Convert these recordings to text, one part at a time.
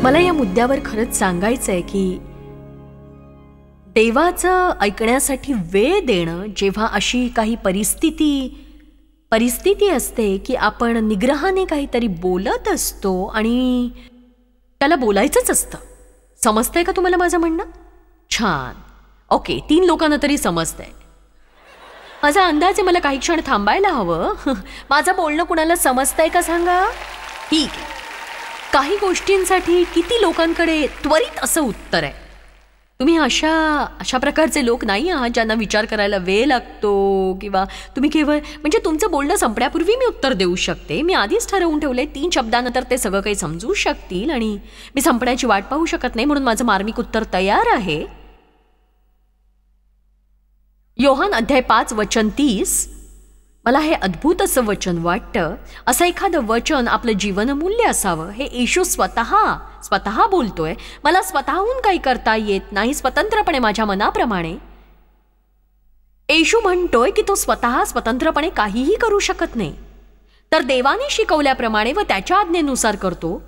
मला या मुद्द्यावर खरंच सांगायचंय की देवाचं ऐकण्यासाठी वेळ देणं जेव्हा अशी काही परिस्थिती असते की आपण निग्रहाने काहीतरी बोलत असतो आणि त्याला बोलायचंच असतं. समजतंय का तुम्हाला माझं म्हणणं? छान, ओके, 3 लोकांना तरी समजतंय. माझा अंदाज आहे मला काही क्षण थांबायला हवं. माझं बोलणं कुणाला समजतंय का सांगा? ठीक. काही गोष्टींसाठी किती लोकांकडे त्वरित असं उत्तर आहे. तुम्ही अशा प्रकारचे लोक नाही आहात ज्यांना विचार करायला वेळ लागतो किंवा तुम्ही केवळ म्हणजे तुमचं बोलणं संपण्यापूर्वी मी उत्तर देऊ शकते. मी आधीच ठरवून ठेवले 3 शब्दानंतर ते सगळं काही समजू शकतील आणि मी संपण्याची वाट पाहू शकत नाही, म्हणून माझं मार्मिक उत्तर तयार आहे. योहान अध्याय 5 वचन 30. मला हे अद्भुत असं वचन वाटतं. असं एखादं वचन आपलं जीवनमूल्य असावं. हे येशू स्वतः बोलतोय. मला स्वतःहून काही करता येत नाही स्वतंत्रपणे माझ्या मनाप्रमाणे. येशू म्हणतोय की तो स्वतंत्रपणे काहीही करू शकत नाही, तर देवाने शिकवल्याप्रमाणे व त्याच्या आज्ञेनुसार करतो.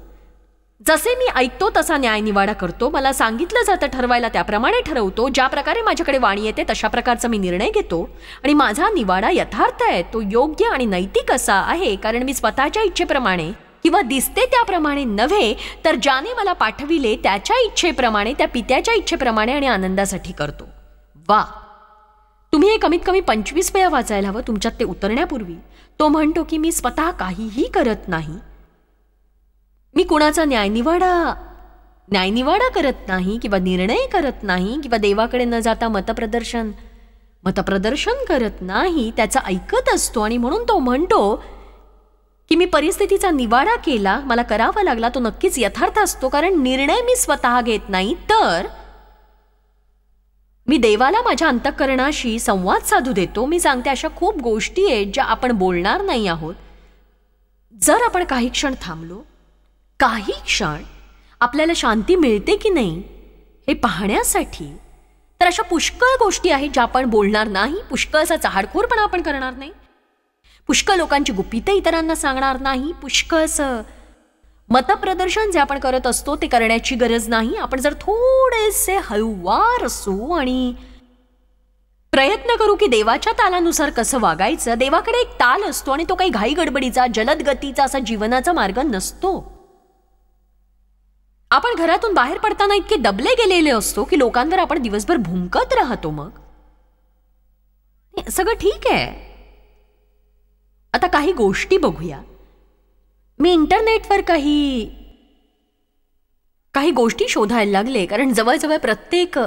जसे मी ऐकतो तसा न्यायनिवाडा करतो. मला सांगितलं जातं ठरवायला त्याप्रमाणे ठरवतो. ज्या प्रकारे माझ्याकडे वाणी येते तशा प्रकारचा मी निर्णय घेतो आणि माझा निवाडा यथार्थ आहे. तो योग्य आणि नैतिक असा आहे, कारण मी स्वतःच्या इच्छेप्रमाणे किंवा दिसते त्याप्रमाणे नव्हे, तर ज्याने मला पाठविले त्याच्या इच्छेप्रमाणे, त्या पित्याच्या इच्छेप्रमाणे आणि आनंदासाठी करतो. वा, तुम्ही हे कमीत कमी 25 वेळा वाचायला हवं तुमच्यात ते उतरण्यापूर्वी. तो म्हणतो की मी स्वतः काहीही करत नाही. मी कुणाचा न्यायनिवाडा करत नाही किंवा निर्णय करत नाही किंवा देवाकडे न जाता मतप्रदर्शन करत नाही. त्याचा ऐकत असतो आणि म्हणून तो म्हणतो की मी परिस्थितीचा निवाडा केला, मला करावा लागला, तो नक्कीच यथार्थ असतो, कारण निर्णय मी स्वतः घेत नाही, तर मी देवाला माझ्या अंतःकरणाशी संवाद साधू देतो. मी सांगते अशा खूप गोष्टी आहेत ज्या आपण बोलणार नाही आहोत. जर आपण काही क्षण थांबलो, काही क्षण आपल्याला शांती मिळते की नाही हे पाहण्यासाठी, तर अशा पुष्कळ गोष्टी आहेत ज्या आपण बोलणार नाही. पुष्कळ असा चहाडखोरपणा आपण करणार नाही. पुष्कळ लोकांची गुपितं इतरांना सांगणार नाही. पुष्कळसं मतप्रदर्शन जे आपण करत असतो ते करण्याची गरज नाही. आपण जर थोडेसे हळूवार असू आणि प्रयत्न करू की देवाच्या तालानुसार कसं वागायचं. देवाकडे एक ताल असतो आणि तो काही घाई गडबडीचा जलद गतीचा असा जीवनाचा मार्ग नसतो. आपण घरातून बाहेर पडताना इतके दबले गेलेले असतो की लोकांवर आपण दिवसभर भुंकत राहतो. मग सगळं ठीक आहे. आता काही गोष्टी बघूया. मी इंटरनेटवर काही गोष्टी शोधायला लागले, कारण जवळजवळ प्रत्येक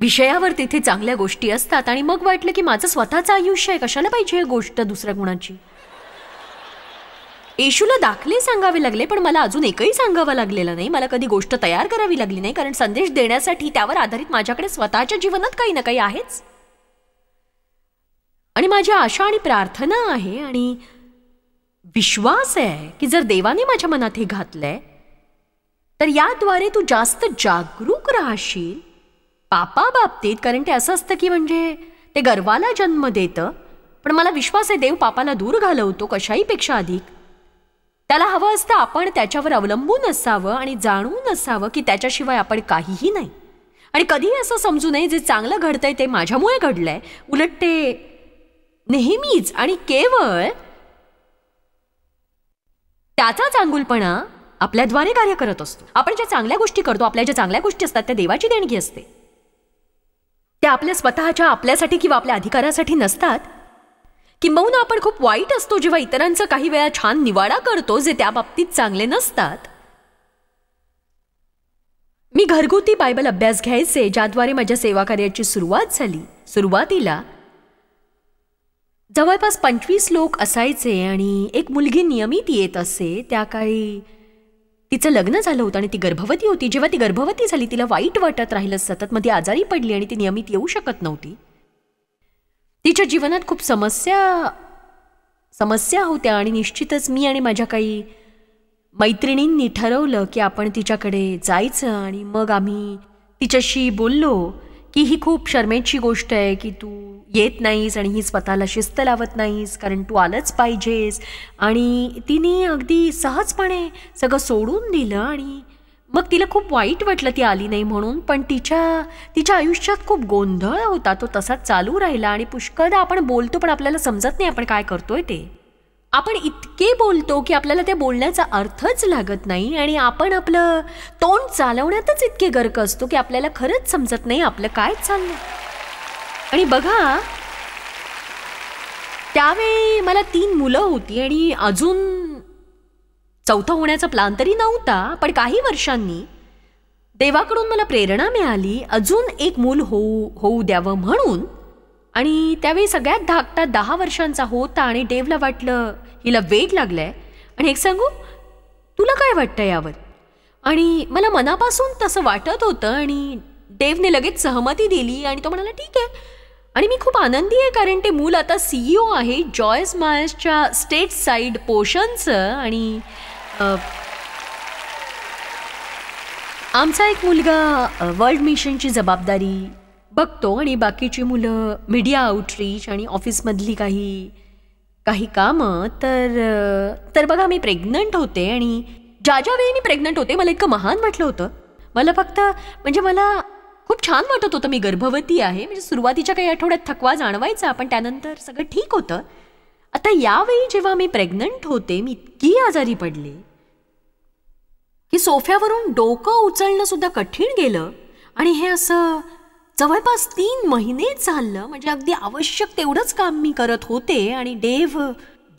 विषयावर तिथे चांगल्या गोष्टी असतात. आणि मग वाटलं की माझं स्वतःचं आयुष्य आहे, कशाला पाहिजे ही गोष्ट दुसऱ्या गुणाची. येशूला दाखले सांगावे लागले, पण मला अजून एकही सांगावं लागलेलं नाही. मला कधी गोष्ट तयार करावी लागली नाही, कारण संदेश देण्यासाठी त्यावर आधारित माझ्याकडे स्वतःच्या जीवनात काही ना काही आहेच. आणि माझी आशा आणि प्रार्थना आहे आणि विश्वास आहे की जर देवाने माझ्या मनात हे घातलंय, तर याद्वारे तू जास्त जागरूक राहशील पापाबाबतीत. कारण ते असं असतं की म्हणजे ते गर्वाला जन्म देतं, पण मला विश्वास आहे देव पापाला दूर घालवतो कशाही पेक्षा अधिक. त्याला हवं असतं आपण त्याच्यावर अवलंबून असावं आणि जाणून असावं की त्याच्याशिवाय आपण काहीही नाही. आणि कधीही असं समजू नये जे चांगलं घडतंय ते माझ्यामुळे घडलंय. उलट ते नेहमीच आणि केवळ त्याचा चांगुलपणा आपल्याद्वारे कार्य करत असतो. आपण ज्या चांगल्या गोष्टी करतो, आपल्या ज्या चांगल्या गोष्टी असतात त्या देवाची देणगी असते. त्या आपल्या स्वतःच्या आपल्यासाठी किंवा आपल्या अधिकारासाठी नसतात. किंबहुना आपण खूप वाईट असतो जेव्हा इतरांचा काही वेळा छान निवाडा करतो जे त्या बाबतीत चांगले नसतात. मी घरगुती बायबल अभ्यास घ्यायचे ज्याद्वारे माझ्या सेवा कार्याची सुरुवात झाली. सुरुवातीला जवळपास 25 लोक असायचे आणि एक मुलगी नियमित येत असे. त्या काळी तिचं लग्न झालं होतं आणि ती गर्भवती होती. जेव्हा ती गर्भवती झाली तिला वाईट वाटत राहिलं सतत. मग ती आजारी पडली आणि ती नियमित येऊ शकत नव्हती. तिच्या जीवनात खूप समस्या होत्या आणि निश्चितच मी आणि माझ्या काही मैत्रिणींनी ठरवलं की आपण तिच्याकडे जायचं. आणि मग आम्ही तिच्याशी बोललो की ही खूप शरमेची गोष्ट आहे की तू येत नाहीस आणि ही स्वतःला शिस्त लावत नाहीस, कारण तू आलंच पाहिजेस. आणि तिने अगदी सहजपणे सगळं सोडून दिलं आणि मग तिला खूप वाईट वाटलं ती आली नाही म्हणून. पण तिच्या आयुष्यात खूप गोंधळ होता, तो तसाच चालू राहिला. आणि पुष्कळदा आपण बोलतो पण आपल्याला समजत नाही आपण काय करतोय ते. आपण इतके बोलतो की आपल्याला त्या बोलण्याचा अर्थच लागत नाही आणि आपण आपलं तोंड चालवण्यातच इतके गर्क असतो की आपल्याला खरंच समजत नाही आपलं काय चाललंय. आणि बघा, त्यावेळी मला 3 मुलं होती आणि अजून चौथा होण्याचा प्लॅन तरी नव्हता. पण काही वर्षांनी देवाकडून मला प्रेरणा मिळाली अजून एक मूल होऊ द्यावं म्हणून. आणि त्यावेळी सगळ्यात धाकटा 10 वर्षांचा होता आणि डेवला वाटलं हिला वेड लागलंय. आणि एक सांगू, तुला काय वाटतं यावर? आणि मला मनापासून तसं वाटत होतं आणि डेवने लगेच सहमती दिली आणि तो म्हणाला ठीक आहे. आणि मी खूप आनंदी आहे कारण ते मूल आता CEO आहे जॉयस मायर्सच्या स्टेट साईड पोर्शनचं. आणि आमचा एक मुलगा वर्ल्ड मिशनची जबाबदारी बघतो आणि बाकीची मुलं मीडिया आउटरीच आणि ऑफिसमधली काही कामं. तर बघा, मी प्रेग्नंट होते आणि ज्या वेळी मी प्रेग्नंट होते मला इतकं महान वाटलं होतं. मला फक्त म्हणजे मला खूप छान वाटत होतं मी गर्भवती आहे. म्हणजे सुरुवातीच्या काही आठवड्यात थकवा जाणवायचा पण त्यानंतर सगळं ठीक होतं. आता यावेळी जेव्हा मी प्रेग्नंट होते मी इतकी आजारी पडले की सोफ्यावरून डोकं उचलणं सुद्धा कठीण गेलं. आणि हे असं जवळपास 3 महिने चाललं. म्हणजे अगदी आवश्यक तेवढंच काम मी करत होते. आणि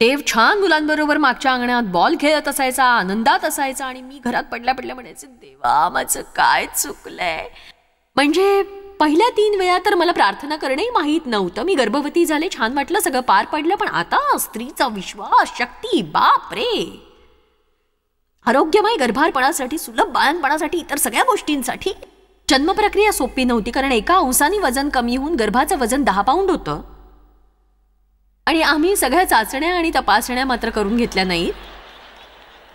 डेव छान मुलांबरोबर मागच्या अंगणात बॉल खेळत असायचा, आनंदात असायचा. आणि मी घरात पडल्या म्हणायचे, देवा माझं काय चुकलंय. म्हणजे पहिल्या 3 वेळा तर मला प्रार्थना करणंही माहीत नव्हतं. मी गर्भवती झाले, छान वाटलं, सगळं पार पडलं. पण आता स्त्रीचा विश्वास, शक्ती, बाप रे, आरोग्यमय गर्भारपणासाठी, सुलभ बाळंतपणासाठी, इतर सगळ्या गोष्टींसाठी जन्मप्रक्रिया सोपी नव्हती. कारण एका अंशाने वजन कमी होऊन गर्भाचं वजन 10 पाऊंड होतं. आणि आम्ही सगळ्या चाचण्या आणि तपासण्या मात्र करून घेतल्या नाहीत.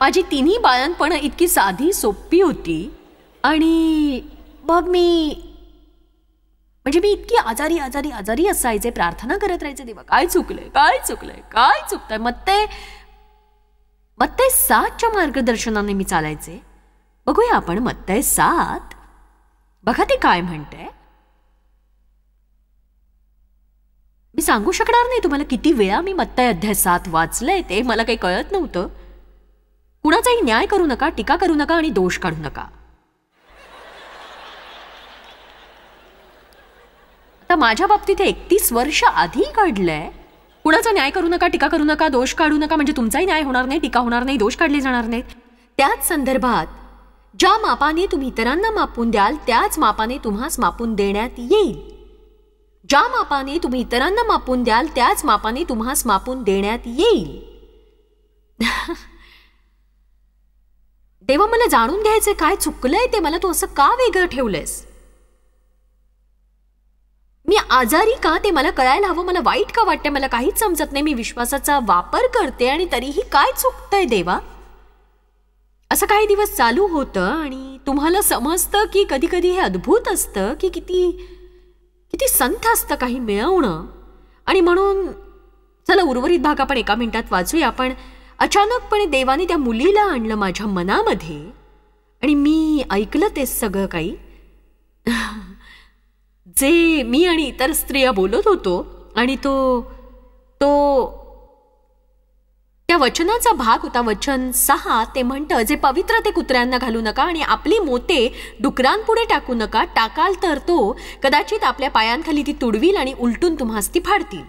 माझी 3ही बाळंतपणं इतकी साधी सोपी होती. आणि मग मी इतकी आजारी असायचे, प्रार्थना करत राहायचे, देवा काय चुकलंय, काय चुकलंय, काय चुकतंय. मत्तय 7च्या मार्गदर्शनाने मी चालायचे. बघूया आपण मत्तय 7. बघा ते काय म्हणते. मी सांगू शकणार नाही तुम्हाला किती वेळा मी मत्तय अध्याय 7 वाचलंय. ते मला काही कळत नव्हतं. कुणाचाही न्याय करू नका, टीका करू नका आणि दोष काढू नका. आता माझ्या बाबतीत 31 वर्ष आधी घडलंय. कुणाचा न्याय करू नका, टीका करू नका, दोष काढू नका. म्हणजे तुमचाही न्याय होणार नाही, टीका होणार नाही, दोष काढले जाणार नाहीत. त्याच संदर्भात ज्या मापाने तुम्ही इतरांना मापून द्याल त्याच मापाने तुम्हास मापून देण्यात येईल. ज्या मापाने तुम्ही इतरांना मापून द्याल त्याच मापाने तुम्हास मापून देण्यात येईल. देवा मला जाणून घ्यायचंय काय चुकलंय ते. मला तू असं का वेगळं ठेवलंयस? मी आजारी का ते मला कळायला हवं. मला वाईट का वाटतंय मला काहीच समजत नाही. मी विश्वासाचा वापर करते आणि तरीही काय चुकतंय देवा? असं काही दिवस चालू होतं आणि तुम्हाला समजतं की कधी कधी हे अद्भुत असतं की किती संथ असतं काही मिळवणं. आणि म्हणून चला उर्वरित भाग आपण 1 मिनिटात वाचूया. आपण अचानकपणे देवाने त्या मुलीला आणलं माझ्या मनामध्ये आणि मी ऐकलं ते सगळं काही जे मी आणि इतर स्त्रिया बोलत होतो. आणि तो त्या वचनाचा भाग होता वचन 6. ते म्हणतं, जे पवित्र ते कुत्र्यांना घालू नका आणि आपली मोते डुकरांपुढे टाकू नका. टाकाल तर तो कदाचित आपल्या पायांखाली ती तुडवील आणि उलटून तुम्हास ती फाडतील.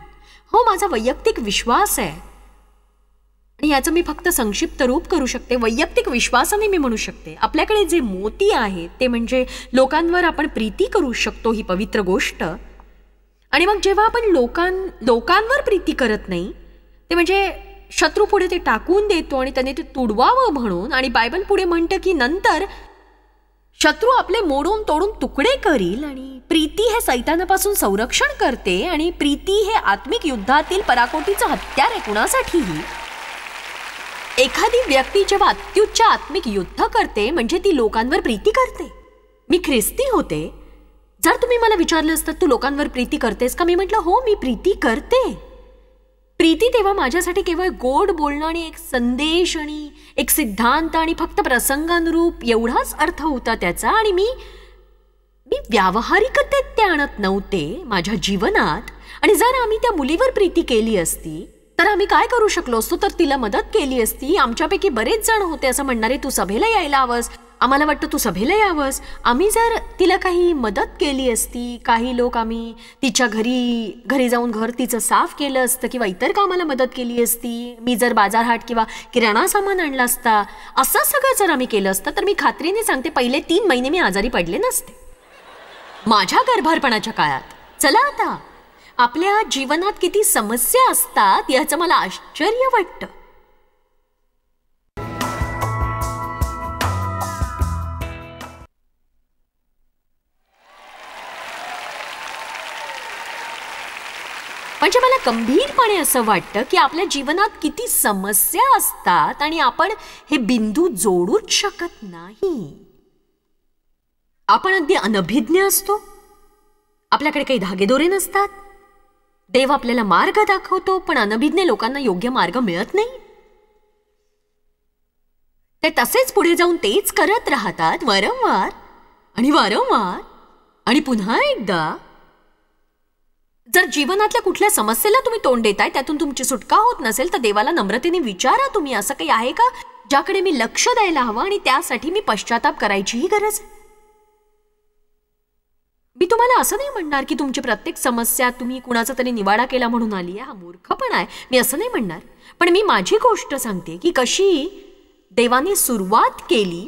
हो, माझा वैयक्तिक विश्वास आहे आणि याचं मी फक्त संक्षिप्त रूप करू शकते. वैयक्तिक विश्वासाने मी म्हणू शकते आपल्याकडे जे मोती आहेत ते म्हणजे लोकांवर आपण प्रीती करू शकतो, ही पवित्र गोष्ट. आणि मग जेव्हा आपण लोकांवर प्रीती करत नाही ते म्हणजे शत्रू पुढे ते टाकून देतो आणि त्याने ते तुडवावं म्हणून. आणि बायबल पुढे म्हणतं की नंतर शत्रू आपले मोडून तोडून तुकडे करील. आणि प्रीती हे सैतानापासून संरक्षण करते आणि प्रीती हे आत्मिक युद्धातील पराकोटीचं हत्यार आहे कुणासाठीही. एखादी व्यक्ती जेव्हा अत्युच्च आत्मिक युद्ध करते म्हणजे ती लोकांवर प्रीती करते. मी ख्रिस्ती होते. जर तुम्ही मला विचारलं असतं तू लोकांवर प्रीती करतेस का, मी म्हटलं हो मी प्रीती करते. प्रीती तेव्हा माझ्यासाठी केवळ गोड बोलणं आणि एक संदेश आणि एक सिद्धांत आणि फक्त प्रसंगानुरूप एवढाच अर्थ होता त्याचा. आणि मी व्यावहारिकतेत ते आणत नव्हते माझ्या जीवनात. आणि जर आम्ही त्या मुलीवर प्रीती केली असती तर आम्ही काय करू शकलो असतो, तर तिला मदत केली असती. आमच्यापैकी बरेच जण होते असं म्हणणारे तू सभेला यायला हवंस, आम्हाला वाटतं तू सभेला यावंस. आम्ही जर तिला काही मदत केली असती, काही लोक आम्ही तिच्या घरी जाऊन घर तिचं साफ केलं असतं किंवा इतर कामाला मदत केली असती, मी जर बाजारहाट किंवा किराणा सामान आणला असता, असं सगळं जर आम्ही केलं असतं तर मी खात्रीने सांगते पहिले 3 महिने मी आजारी पडले नसते माझ्या गर्भारपणाच्या काळात. चला आता आपल्या जीवनात किती समस्या असतात याचं मला आश्चर्य वाटतं. म्हणजे मला गंभीरपणे असं वाटतं की आपल्या जीवनात किती समस्या असतात आणि आपण हे बिंदू जोडूच शकत नाही. आपण अगदी अनभिज्ञ असतो, आपल्याकडे काही धागेदोरे नसतात. देव आपल्याला मार्ग दाखवतो पण अनभिज्ञ लोकांना योग्य मार्ग मिळत नाही. ते तसेच पुढे जाऊन तेच करत राहतात वारंवार आणि वारंवार आणि पुन्हा एकदा. जर जीवनातल्या कुठल्या समस्येला तुम्ही तोंड देताय, त्यातून तुमची सुटका होत नसेल तर देवाला नम्रतेने विचारा तुम्ही असं काही आहे का ज्याकडे मी लक्ष द्यायला हवं आणि त्यासाठी मी पश्चाताप करायचीही गरज. मी तुम्हाला असं नाही म्हणणार की तुमची प्रत्येक समस्या तुम्ही कुणाचा तरी निवाडा केला म्हणून आली आहे, हा मूर्खपणा आहे, मी असं नाही म्हणणार. पण मी माझी गोष्ट सांगते की कशी देवाने सुरुवात केली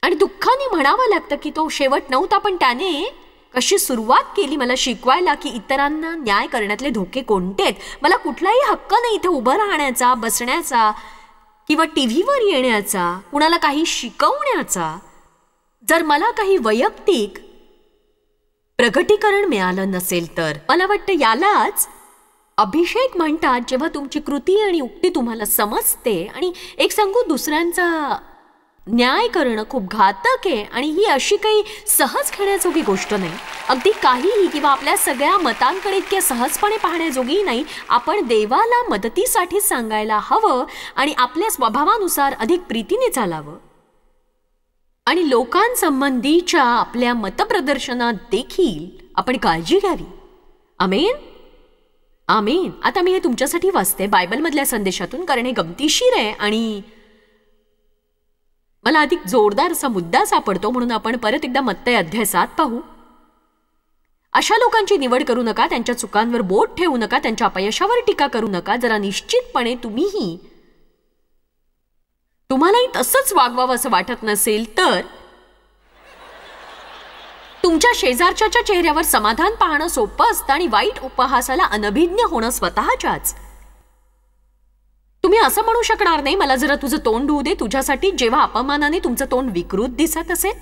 आणि दुःखाने म्हणावं लागतं की तो शेवट नव्हता, पण त्याने कशी सुरुवात केली मला शिकवायला की इतरांना न्याय करण्यातले धोके कोणते आहेत. मला कुठलाही हक्क नाही इथे उभं राहण्याचा, बसण्याचा किंवा टीव्हीवर येण्याचा, कुणाला काही शिकवण्याचा. जर मला काही वैयक्तिक प्रगटीकरण मिळालं नसेल तर मला वाटतं यालाच अभिषेक म्हणतात, जेव्हा तुमची कृती आणि उक्ती तुम्हाला समजते. आणि एक सांगू, दुसऱ्यांचा न्याय करणं खूप घातक आहे आणि ही अशी काही सहज घेण्याजोगी गोष्ट नाही. अगदी काहीही किंवा आपल्या सगळ्या मतांकडे इतक्या सहजपणे पाहण्याजोगी नाही. आपण देवाला मदतीसाठी सांगायला हवं आणि आपल्या स्वभावानुसार अधिक प्रीतीने चालावं आणि लोकांसंबंधीच्या आपल्या मतप्रदर्शनात देखील आपण काळजी घ्यावी. आमेन आमेन. आता मी हे तुमच्यासाठी वाचते बायबलमधल्या संदेशातून, कारण हे गमतीशीर आहे आणि मला अधिक जोरदार असा मुद्दा सापडतो. म्हणून आपण परत एकदा मत्तई अध्याय 7 पाहू. अशा लोकांची निवड करू नका, त्यांच्या चुकांवर बोट ठेवू नका, त्यांच्या अपयशावर टीका करू नका. जरा निश्चितपणे तुम्हालाही तसंच वागवावं असं वाटत नसेल तर तुमच्या शेजारच्या चेहऱ्यावर समाधान पाहणं सोपं असतं आणि वाईट उपहासाला अनभिज्ञ होणं स्वतःच्याच. तुम्ही असं म्हणू शकणार नाही मला जरा तुझं तोंड होऊ दे तुझ्यासाठी, जेव्हा अपमानाने तुमचं तोंड विकृत दिसत असेल.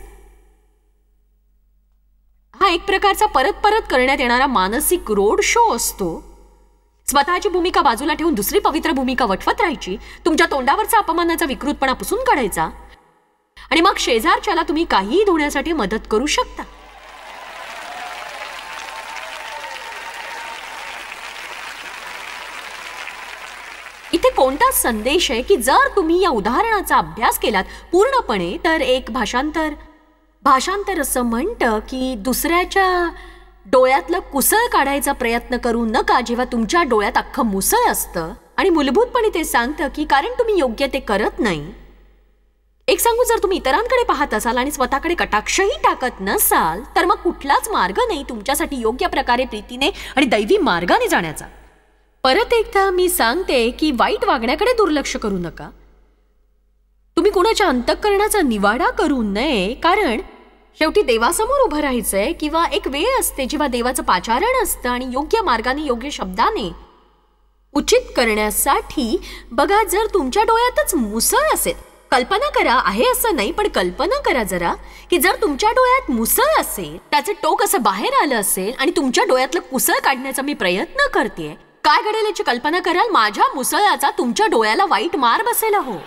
हा एक प्रकारचा परत परत करण्यात येणारा मानसिक रोड शो असतो. स्वतःची भूमिका बाजूला ठेवून दुसरी पवित्र भूमिका वठवत राहायची, तुमच्या तोंडावरचा अपमानाचा विकृतपणा पुसून काढायचा आणि मग शेजारच्याला तुम्ही काहीही धुण्यासाठी मदत करू शकता. इथे कोणता संदेश आहे की जर तुम्ही या उदाहरणाचा अभ्यास केलात पूर्णपणे तर एक भाषांतर असं म्हणतं की दुसऱ्याच्या डोळ्यातलं कुसळ काढायचा प्रयत्न करू नका जेव्हा तुमच्या डोळ्यात अख्खं मुसळ असतं. आणि मूलभूतपणे ते सांगतं की कारण तुम्ही योग्य ते करत नाही. एक सांगू, जर तुम्ही इतरांकडे पाहत असाल आणि स्वतःकडे कटाक्षही टाकत नसाल तर मग कुठलाच मार्ग नाही तुमच्यासाठी योग्य प्रकारे प्रीतीने आणि दैवी मार्गाने जाण्याचा. परत एकदा मी सांगते की वाईट वागण्याकडे दुर्लक्ष करू नका. तुम्ही कुणाच्या अंतःकरणाचा निवाडा करू नये, कारण शेवटी देवासमोर उभं राहायचंय किंवा एक वेळ असते जेव्हा देवाचं पाचारण असतं आणि योग्य मार्गाने योग्य शब्दाने उचित करण्यासाठी. बघा, जर तुमच्या डोळ्यातच मुसळ असेल, कल्पना करा, आहे असं नाही पण कल्पना करा जरा की जर तुमच्या डोळ्यात मुसळ असेल, त्याचे टोक असं बाहेर आलं असेल आणि तुमच्या डोळ्यातलं कुसळ काढण्याचा मी प्रयत्न करतेय, काय घडेल याची कल्पना कराल. माझ्या मुसळाचा तुमच्या डोळ्याला वाईट मार बसेल. हो,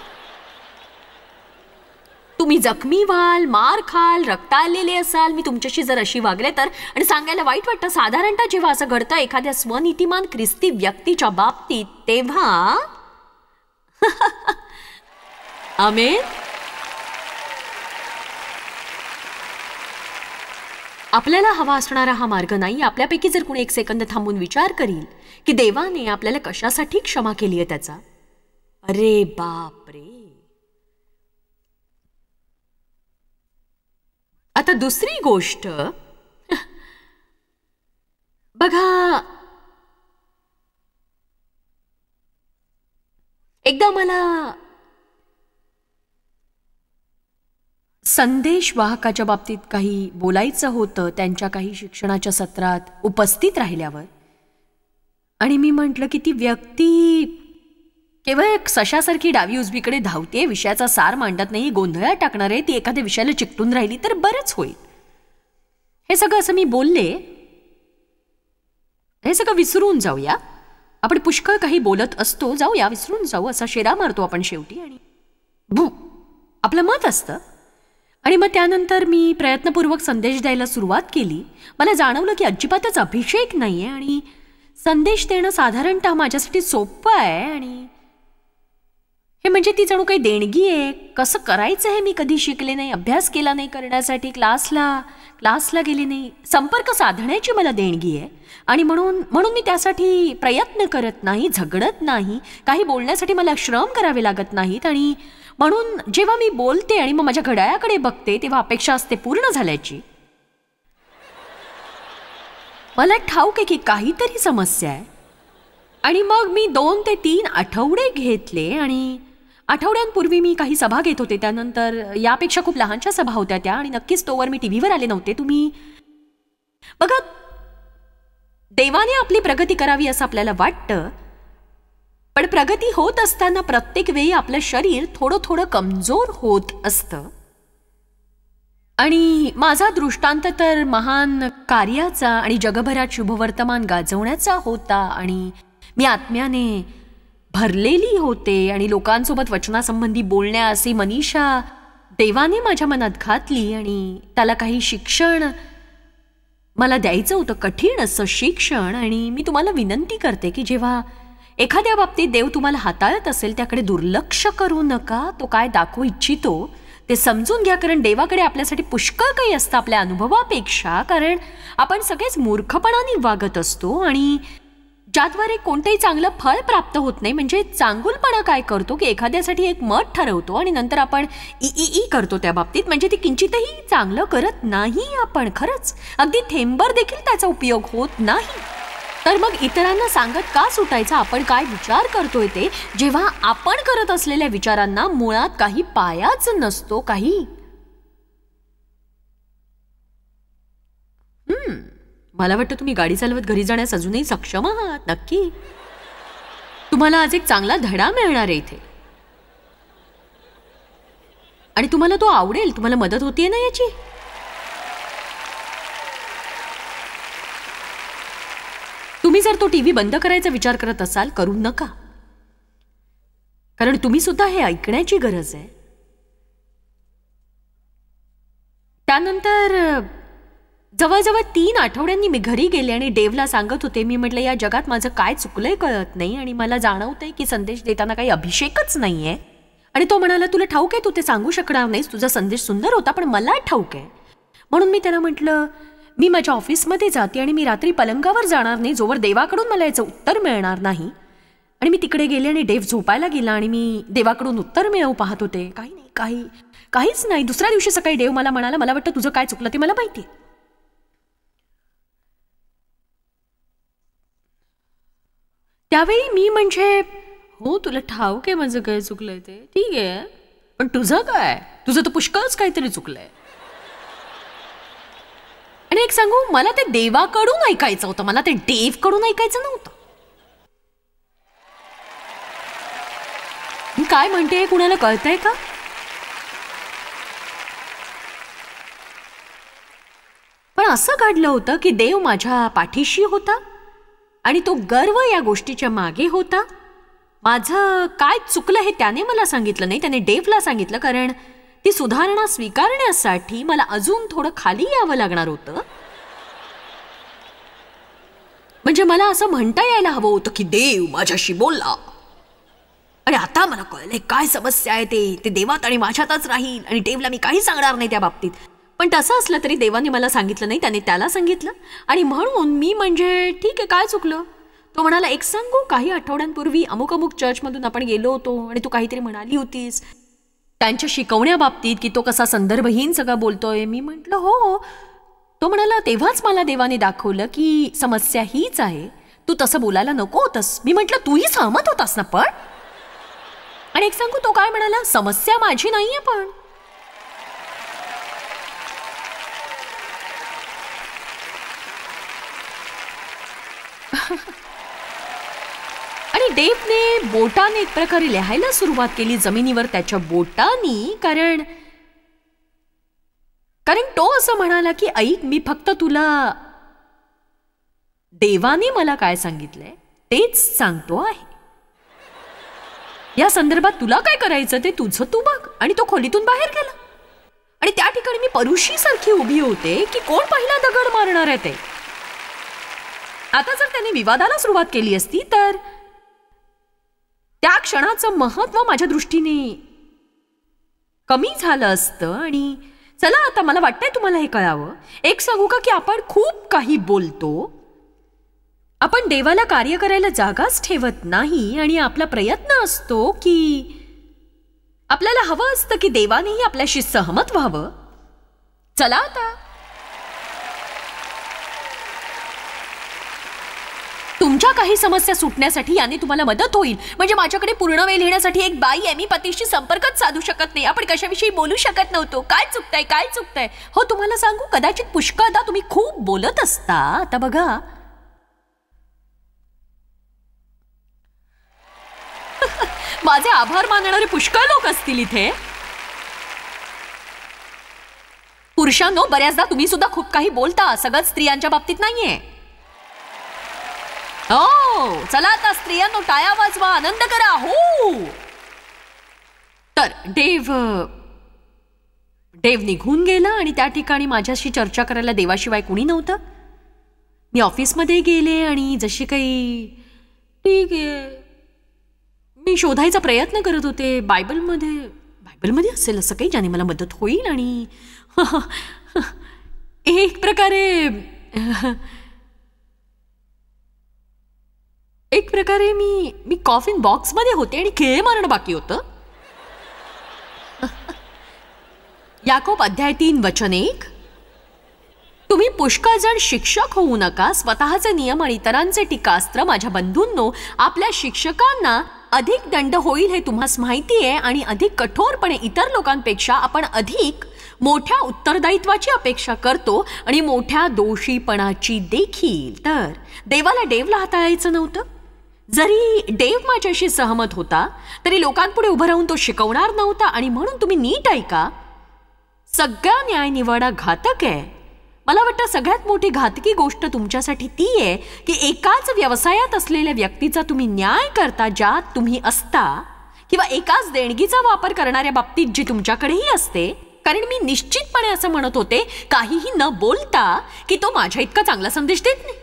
तुम्ही जखमी व्हाल, मार खाल, रक्त आलेले असाल, मी तुमच्याशी जर अशी वागले तर. आणि सांगायला वाईट वाटतं, साधारणतः जेव्हा असं घडतं एखाद्या स्वनीतिमान ख्रिस्ती व्यक्तीच्या बाबतीत, तेव्हा आमेन. आपल्याला हवा असणारा हा मार्ग नाही. आपल्यापैकी जर कुणी एक सेकंद थांबून विचार करील की देवाने आपल्याला कशासाठी क्षमा केली आहे त्याचा, अरे बाप रे. आता दुसरी गोष्ट बघा, एकदा मला संदेश वाहकाच्या बाबतीत काही बोलायचं होतं, त्यांच्या काही शिक्षणाच्या सत्रात उपस्थित राहिल्यावर. आणि मी म्हटलं की ती व्यक्ती केवळ एक सशासारखी डावी उजवीकडे धावते, विषयाचा सार मांडत नाही, गोंधळात टाकणार आहे, ती एखाद्या विषयाला चिकटून राहिली तर बरंच होईल. हे सगळं असं मी बोलले, हे सगळं विसरून जाऊया, आपण पुष्कळ काही बोलत असतो, जाऊया विसरून जाऊ, असा शेरा मारतो आपण शेवटी आणि आपलं मत असतं. आणि मग त्यानंतर मी प्रयत्नपूर्वक संदेश द्यायला सुरुवात केली. मला जाणवलं की अजिबातच अभिषेक नाहीये आणि संदेश देणं साधारणतः माझ्यासाठी सोपं आहे. आणि हे म्हणजे ती जणू काही देणगी आहे. कसं करायचं हे मी कधी शिकले नाही, अभ्यास केला नाही करण्यासाठी, क्लासला गेले नाही. संपर्क साधण्याची मला देणगी आहे आणि म्हणून मी त्यासाठी प्रयत्न करत नाही, झगडत नाही, काही बोलण्यासाठी मला श्रम करावे लागत नाहीत. आणि म्हणून जेव्हा मी बोलते आणि मग माझ्या घड्याळाकडे बघते तेव्हा अपेक्षा असते पूर्ण झाल्याची. मला ठाऊक आहे की काहीतरी समस्या आहे. आणि मग मी 2 ते 3 आठवडे घेतले आणि आठवड्यांपूर्वी मी काही सभा घेत होते, त्यानंतर यापेक्षा खूप लहानशा सभा होत्या त्या, आणि नक्कीच तोवर मी टीव्हीवर आले नव्हते. तुम्ही बघा, देवाने आपली प्रगती करावी असं आपल्याला वाटतं, पण प्रगती होत असताना प्रत्येक वेळी आपलं शरीर थोडं थोडं कमजोर होत असतं. आणि माझा दृष्टांत तर महान कार्याचा आणि जगभरात शुभवर्तमान गाजवण्याचा होता. आणि मी आत्म्याने भरलेली होते आणि लोकांसोबत वचनासंबंधी बोलण्याची मनीषा देवाने माझ्या मनात घातली. आणि त्याला काही शिक्षण मला द्यायचं होतं, कठीण असं शिक्षण. आणि मी तुम्हाला विनंती करते की जेव्हा एखाद्या बाबतीत देव तुम्हाला हाताळत असेल त्याकडे दुर्लक्ष करू नका. तो काय दाखवू इच्छितो ते समजून घ्या, कारण देवाकडे आपल्यासाठी पुष्कळ काही असतं आपल्या अनुभवापेक्षा. कारण आपण सगळेच मूर्खपणाने वागत असतो आणि ज्याद्वारे कोणतेही चांगलं फळ प्राप्त होत नाही. म्हणजे चांगुलपणा काय करतो की एखाद्यासाठी एक मत ठरवतो आणि नंतर आपण ई करतो त्या बाबतीत, म्हणजे ती किंचितही चांगलं करत नाही आपण. खरंच अगदी थेंबर देखील त्याचा उपयोग होत नाही. तर मग इतरांना सांगत का सुटायचं? आपण काय विचार करतोय ते, जेव्हा आपण करत असलेल्या विचारांना मुळात काही पायाच नसतो. काही मला वाटतं तुम्ही गाडी चालवत घरी जाण्यास अजूनही सक्षम आहात. नक्की तुम्हाला आज एक चांगला धडा मिळणार आहे इथे आणि तुम्हाला तो आवडेल. तुम्हाला मदत होतीये ना याची? तुम्ही जर तो टीव्ही बंद करायचा विचार करत असाल, करू नका, कारण तुम्ही सुद्धा हे ऐकण्याची गरज आहे. त्यानंतर जवळजवळ 3 आठवड्यांनी मी घरी गेले आणि डेवला सांगत होते, मी म्हटलं या जगात माझं काय चुकलंय कळत नाही आणि मला जाणवतंय की संदेश देताना काही अभिषेकच नाहीये. आणि तो म्हणाला, तुला ठाऊक आहे तू ते सांगू शकणार नाहीस, तुझा संदेश सुंदर होता पण मला ठाऊक आहे. म्हणून मी त्याला म्हटलं, मी माझ्या ऑफिसमध्ये जाते आणि मी रात्री पलंगावर जाणार नाही जोवर देवाकडून मला याचं उत्तर मिळणार नाही. आणि मी तिकडे गेले आणि डेव झोपायला गेला आणि मी देवाकडून उत्तर मिळवू पाहत होते. काहीच नाही. दुसऱ्या दिवशी सकाळी डेव मला म्हणाला, मला वाटतं तुझं काय चुकलं ते मला माहिती. त्यावेळी मी म्हणजे, हो तुला ठाऊक आहे माझं काय चुकलंय ते, ठीक आहे, पण तुझं काय? तुझं तर पुष्कळच काहीतरी चुकलंय. आणि एक सांगू, मला ते देवाकडून ऐकायचं होतं, मला ते डेवकडून ऐकायचं नव्हतं. मी काय म्हणते कुणाला कळतंय का? पण असं घडलं होतं की देव माझ्या पाठीशी होता आणि तो गर्व या गोष्टीच्या मागे होता. माझं काय चुकलं हे त्याने मला सांगितलं नाही, त्याने डेवला सांगितलं, कारण ती सुधारणा स्वीकारण्यासाठी मला अजून थोडं खाली यावं लागणार होतं. म्हणजे मला असं म्हणता यायला हवं होतं की देव माझ्याशी बोलला आणि आता मला कळलंय काय समस्या आहे. ते देवात आणि माझ्यातच राहील आणि देवला मी काही सांगणार नाही त्या बाबतीत. पण तसं असलं तरी देवाने मला सांगितलं नाही, त्याने त्याला सांगितलं. आणि म्हणून मी म्हणजे ठीक आहे, काय चुकलं. तो म्हणाला, एक सांगू, काही आठवड्यांपूर्वी अमुक अमुक चर्चमधून आपण गेलो होतो आणि तू काहीतरी म्हणाली होतीस त्यांच्या शिकवण्याबाबतीत की तो कसा संदर्भहीन सगळं बोलतोय. मी म्हटलं हो. तो म्हणाला, तेव्हाच मला देवाने दाखवलं की समस्या हीच आहे, तू तसं बोलायला नको होतस. मी म्हटलं, तूही सहमत होतास ना पण. आणि एक सांगू, तो काय म्हणाला, समस्या माझी नाहीये पण. आणि डेव्हने बोटाने एक प्रकारे लिहायला सुरुवात केली जमिनीवर त्याच्या बोटानी. कारण तो असं म्हणाला की ऐक, मी फक्त तुला देवाने मला काय सांगितलंय तेच सांगतो आहे. या संदर्भात तुला काय करायचं ते तुझं तू बघ. आणि तो खोलीतून बाहेर गेला. आणि त्या ठिकाणी मी परुषी सारखी उभी होते की कोण पहिला दगड मारणार आहे ते. आता जर त्याने विवादाला सुरुवात केली असती तर त्या क्षणाचं महत्व माझ्या दृष्टीने कमी झालं असतं. आणि चला, आता मला वाटतंय तुम्हाला हे कळावं. एक सांगू का की आपण खूप काही बोलतो, आपण देवाला कार्य करायला जागाच ठेवत नाही. आणि आपला प्रयत्न असतो की आपल्याला हवं असतं की देवानेही आपल्याशी सहमत व्हावं. चला आता, तुमच्या काही समस्या सुटण्यासाठी याने तुम्हाला मदत होईल. म्हणजे माझ्याकडे पूर्ण वेळ लिहिण्यासाठी एक बाई आहे, मी पतीशी संपर्कच साधू शकत नाही, आपण कशाविषयी बोलू शकत नव्हतो. काय चुकतंय. हो, तुम्हाला सांगू, कदाचित पुष्कळदा तुम्ही खूप बोलत असता. आता बघा, माझे आभार मानणारे पुष्कळ लोक असतील इथे. पुरुषांनो, बऱ्याचदा तुम्ही सुद्धा खूप काही बोलता, सगळं स्त्रियांच्या बाबतीत नाहीये. हो, चला आता स्त्रियांनो, टाळ्या वाजवा, आनंद करा. हो. तर देव निघून गेला आणि त्या ठिकाणी माझ्याशी चर्चा करायला देवाशिवाय कुणी नव्हतं. मी ऑफिसमध्ये गेले आणि जशी काही ठीक आहे मी शोधायचा प्रयत्न करत होते. बायबलमध्ये असेल असं काही ज्याने मला मदत होईल. आणि एक प्रकारे मी कॉफिन बॉक्समध्ये होते आणि खिळे मारणं बाकी होतं. याकोब अध्याय 3 वचन 1, तुम्ही पुष्कळ जण शिक्षक होऊ नका, स्वतःचे नियम आणि इतरांचे टीकास्त्र. माझ्या बंधूंनो, आपल्या शिक्षकांना अधिक दंड होईल हे तुम्हाला माहिती आहे आणि अधिक कठोरपणे इतर लोकांपेक्षा आपण अधिक मोठ्या उत्तरदायित्वाची अपेक्षा करतो आणि मोठ्या दोषीपणाची देखील. तर देवाला देवला हाताळायचं नव्हतं. जरी देव माझ्याशी सहमत होता तरी लोकांपुढे उभं राहून तो शिकवणार नव्हता. आणि म्हणून तुम्ही नीट ऐका, सगळा न्याय निवाडा घातक आहे. मला वाटतं सगळ्यात मोठी घातकी गोष्ट तुमच्यासाठी ती आहे की एकाच व्यवसायात असलेल्या व्यक्तीचा तुम्ही न्याय करता ज्यात तुम्ही असता, किंवा एकाच देणगीचा वापर करणाऱ्या बाबतीत जी तुमच्याकडेही असते. कारण मी निश्चितपणे असं म्हणत होते, काहीही न बोलता, की तो माझ्या इतका चांगला संदेश देत नाही.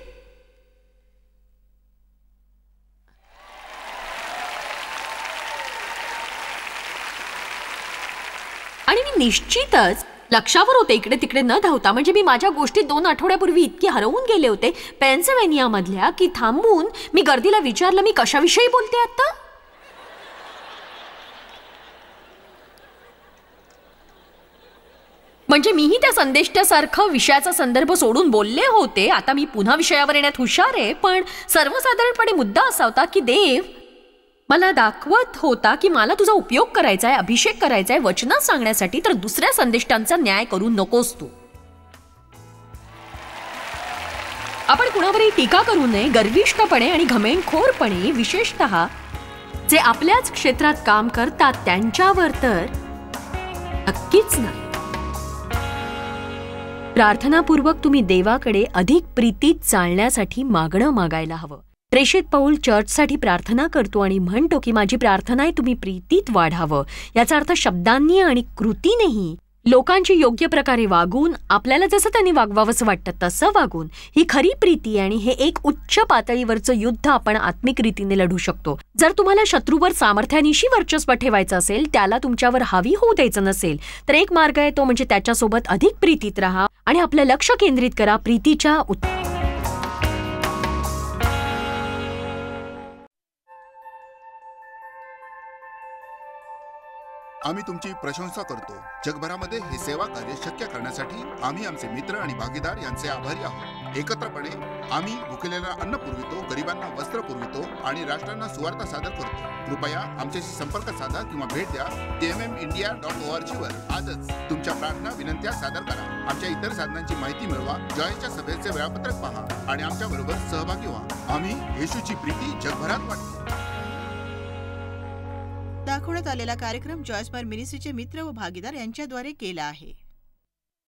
आणि मी निश्चितच लक्षावर होते इकडे तिकडे न धावता. म्हणजे मी माझ्या गोष्टी 2 आठवड्यापूर्वी इतकी हरवून गेले होते पेन्सिल्व्हेनिया मधल्या की थांबून मी गर्दीला विचारलं, मी कशाविषयी बोलते आता. म्हणजे मीही त्या संदेशासारखं विषयाचा संदर्भ सोडून बोलले होते. आता मी पुन्हा विषयावर येण्यात हुशार आहे. पण सर्वसाधारणपणे मुद्दा असा होता की देव मला दाखवत होता की मला तुझा उपयोग करायचा आहे, अभिषेक करायचा आहे वचन सांगण्यासाठी. तर दुसऱ्या संदेष्टांचा न्याय करू नकोस तू. आपण कुणावरही टीका करू नये. गर्विष्ठपणे आणि घमेंडखोरपणे, विशेषतः जे आपल्याच क्षेत्रात काम करतात त्यांच्यावर तर नक्कीच नाही. प्रार्थनापूर्वक तुम्ही देवाकडे अधिक प्रीतीत चालण्यासाठी मागणं मागायला हवं. प्रेषित पौल चर्चसाठी प्रार्थना करतो आणि म्हणतो की माझी प्रार्थना आहे तुम्ही प्रीतीत वाढावं. याचा अर्थ शब्दांनी आणि कृतीनेही लोकांची योग्य प्रकारे वागून, आपल्याला जसं त्यांनी वागवावंसं वाटतं तसं वागून, ही खरी प्रीती आणि हे एक उच्च पातळीवरचं युद्ध आपण आत्मिक रीतीने लढू शकतो. जर तुम्हाला शत्रूवर सामर्थ्यानिशी वर्चस्व ठेवायचं असेल, त्याला तुमच्यावर हावी होऊ द्यायचं नसेल, तर एक मार्ग आहे तो म्हणजे त्याच्यासोबत अधिक प्रीतीत राहा आणि आपलं लक्ष केंद्रित करा प्रीतीच्या आम्ही तुमची प्रशंसा करतो. जगभरामध्ये हे सेवा कार्य शक्य करण्यासाठी आम्ही आमचे मित्र आणि भागीदार यांचे आभारी आहोत. एकत्रपणे आम्ही भुकेलेला अन्न पुरवितो, गरिबांना वस्त्र पुरवितो आणि राष्ट्रांना सुवार्ता सादर करतो. कृपया आमच्याशी संपर्क साधा किंवा भेट द्या tmmindia.org वर. आजच तुमच्या प्रार्थना विनंत्या सादर करा. आमच्या इतर साधनांची माहिती मिळवा, जॉयच्या सभेचे वेळापत्रक पहा आणि आमच्या बरोबर सहभागी व्हा. आम्ही येशूची प्रीती जगभरात वाटतो. दाखवण्यात आलेला कार्यक्रम जॉयस मिनिस्ट्रीचे मित्र व भागीदार यांच्याद्वारे केला आहे.